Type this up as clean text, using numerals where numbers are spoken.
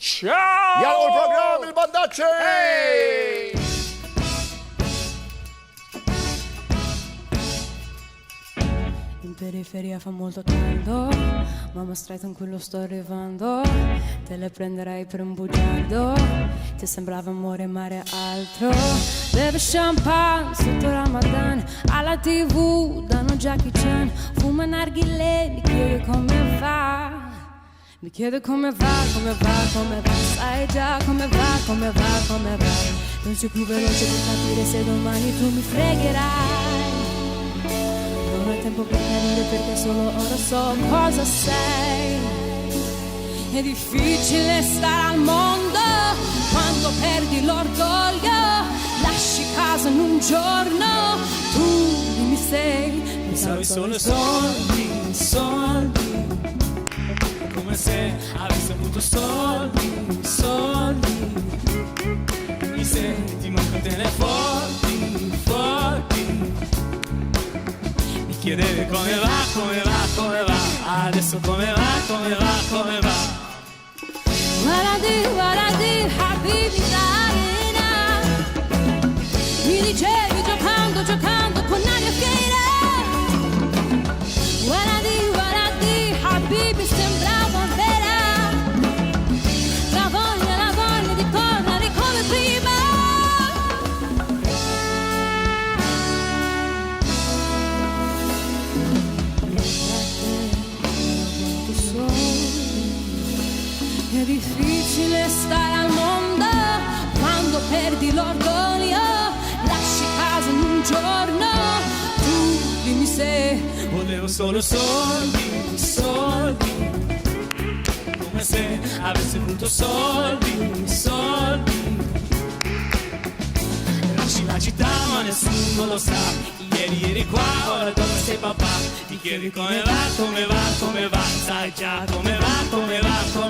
Ciao! Andiamo al programma, il Bandacci! Ehi! In periferia fa molto caldo, mamma stai tranquillo sto arrivando, te le prenderai per un bugiardo, ti sembrava amore mare altro, beve champagne sotto Ramadan, alla TV danno Jackie Chan, fuma narghile, mi chiede come va. Mi chiede come va, sai già come va, come va. Non sei più veloce per capire se domani tu mi fregherai. Non ho tempo per capire perché solo ora so cosa sei. È difficile stare al mondo quando perdi l'orgoglio. Lasci casa in un giorno, tu dimmi sei. Pensavi solo ai soldi, soldi. Come se avessi avuto soldi, soldi. Mi senti manco te ne forti, forti. Mi chiedevi come va, come va, come va. Adesso come va, come va, come va. Waradi, habibi darina. Mi dicevi giocando con aria fiera. Waradi, habibi sembrava vera. La voglia di tornare come prima. È difficile stare al mondo quando perdi l'orgoglio. Lasci casa in un giorno, tu dimmi se Volevo solo soldi, soldi. Come se avessi avuto soldi, soldi. Lasci la città ma nessuno lo sa. Ieri eri qua, ora dove sei papà. Ti chiedi come va, come va, come va. Sai già come va, come va, come va.